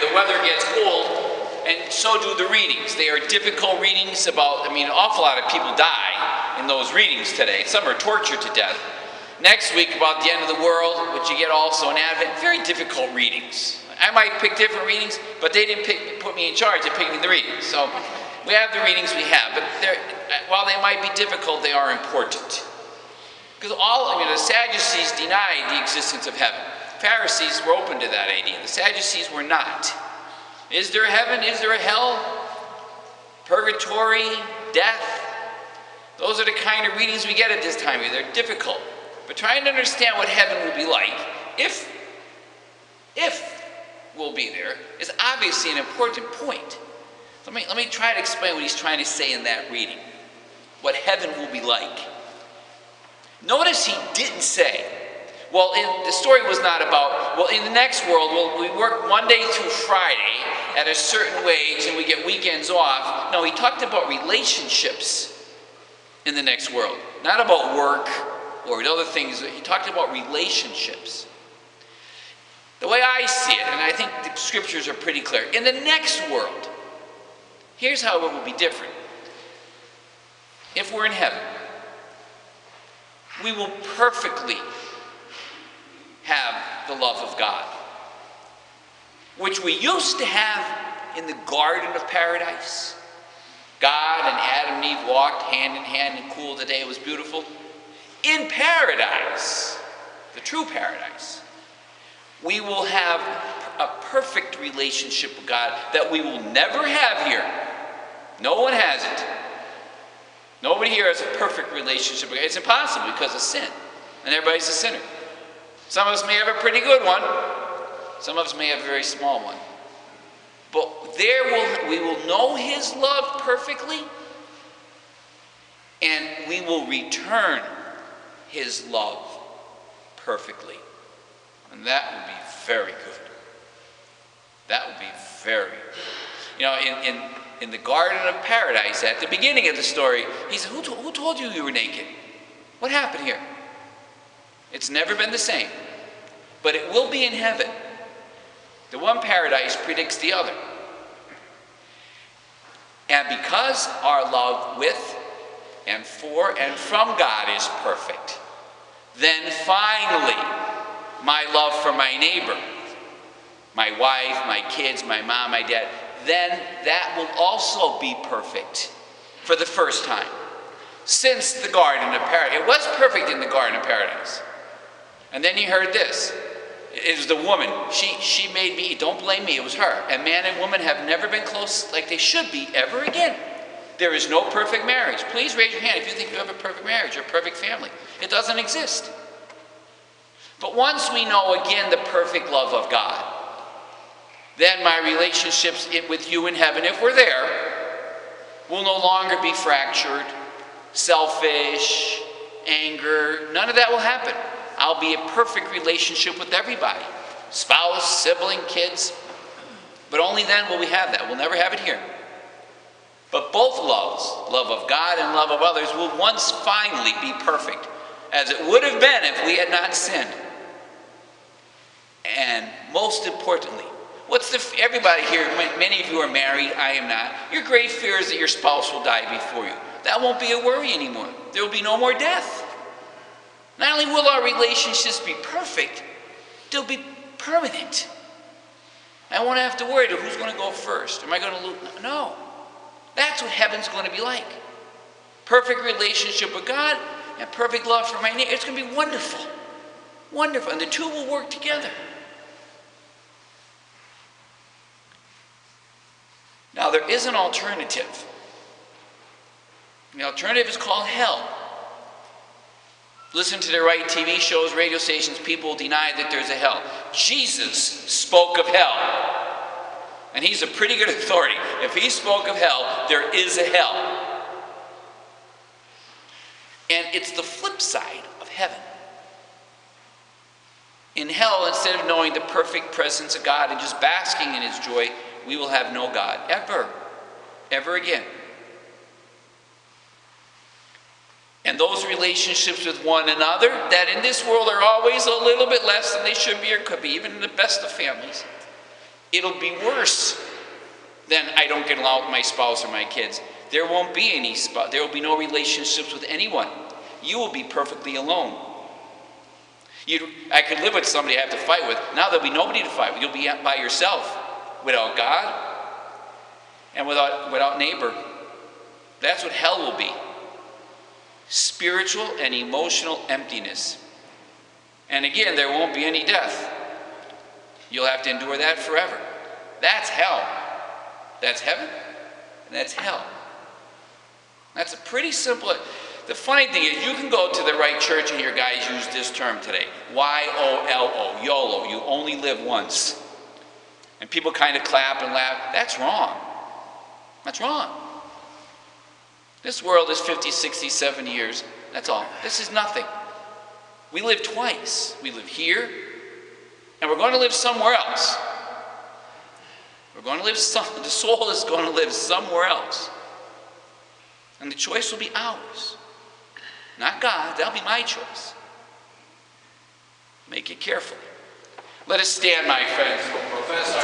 the weather gets cold, and so do the readings. They are difficult readings about, an awful lot of people die in those readings today. Some are tortured to death. Next week, about the end of the world, which you get also in Advent, very difficult readings. I might pick different readings, but they didn't put me in charge of picking the readings. So we have the readings we have, but while they might be difficult, they are important. Because the Sadducees denied the existence of heaven. Pharisees were open to that idea. The Sadducees were not. Is there a heaven? Is there a hell? Purgatory? Death? Those are the kind of readings we get at this time. They're difficult. But trying to understand what heaven will be like, if we'll be there, is obviously an important point. Let me try to explain what he's trying to say in that reading. What heaven will be like. Notice he didn't say, the story was not about, in the next world, we work Monday through Friday at a certain wage and we get weekends off. No, he talked about relationships in the next world. Not about work or other things. He talked about relationships. The way I see it, and I think the scriptures are pretty clear, in the next world, here's how it will be different. If we're in heaven, we will perfectly have the love of God, which we used to have in the Garden of Paradise. God and Adam and Eve walked hand in hand in cool of the day. It was beautiful. In paradise, the true paradise, we will have a perfect relationship with God that we will never have here. No one has it. Nobody here has a perfect relationship with God. It's impossible because of sin. And everybody's a sinner. Some of us may have a pretty good one. Some of us may have a very small one. But we will know his love perfectly, and we will return his love perfectly. And that would be very good. That would be very good. In the Garden of Paradise, at the beginning of the story, he said, who told you you were naked? What happened here? It's never been the same. But it will be in heaven. The one paradise predicts the other. And because our love with and for and from God is perfect, then finally, my love for my neighbor, my wife, my kids, my mom, my dad, then that will also be perfect for the first time. Since the Garden of Paradise. It was perfect in the Garden of Paradise. And then you heard this. It was the woman. She made me eat. Don't blame me. It was her. And man and woman have never been close like they should be ever again. There is no perfect marriage. Please raise your hand if you think you have a perfect marriage or a perfect family. It doesn't exist. But once we know again the perfect love of God, then my relationships with you in heaven, if we're there, will no longer be fractured, selfish, anger. None of that will happen. I'll be a perfect relationship with everybody. Spouse, sibling, kids. But only then will we have that. We'll never have it here. But both loves, love of God and love of others, will once finally be perfect, as it would have been if we had not sinned. And most importantly, everybody here, many of you are married, I am not. Your great fear is that your spouse will die before you. That won't be a worry anymore. There will be no more death. Not only will our relationships be perfect, they'll be permanent. I won't have to worry about who's going to go first. Am I going to lose? No. That's what heaven's going to be like. Perfect relationship with God and perfect love for my neighbor. It's going to be wonderful. Wonderful. And the two will work together. Now, there is an alternative. The alternative is called hell. Listen to the right TV shows, radio stations, people deny that there's a hell. Jesus spoke of hell. And he's a pretty good authority. If he spoke of hell, there is a hell. And it's the flip side of heaven. In hell, instead of knowing the perfect presence of God and just basking in his joy, we will have no God ever again. And those relationships with one another that in this world are always a little bit less than they should be or could be, even in the best of families, It'll be worse than I don't get along with my spouse or my kids. There won't be any spouse. There will be no relationships with anyone. You will be perfectly alone. I could live with somebody I have to fight with. Now there'll be nobody to fight with. You'll be by yourself, without God and without neighbor. That's what hell will be. Spiritual and emotional emptiness. And again, there won't be any death. You'll have to endure that forever. That's hell. That's heaven, and that's hell. That's a pretty simple. The funny thing is, you can go to the right church and hear guys use this term today. YOLO, YOLO, you only live once. And people kind of clap and laugh. That's wrong. That's wrong. This world is 50, 60, 70 years. That's all. This is nothing. We live twice. We live here, and we're going to live somewhere else. We're going to live the soul is going to live somewhere else. And the choice will be ours. Not God. That'll be my choice. Make it carefully. Let us stand, my friends. We'll profess our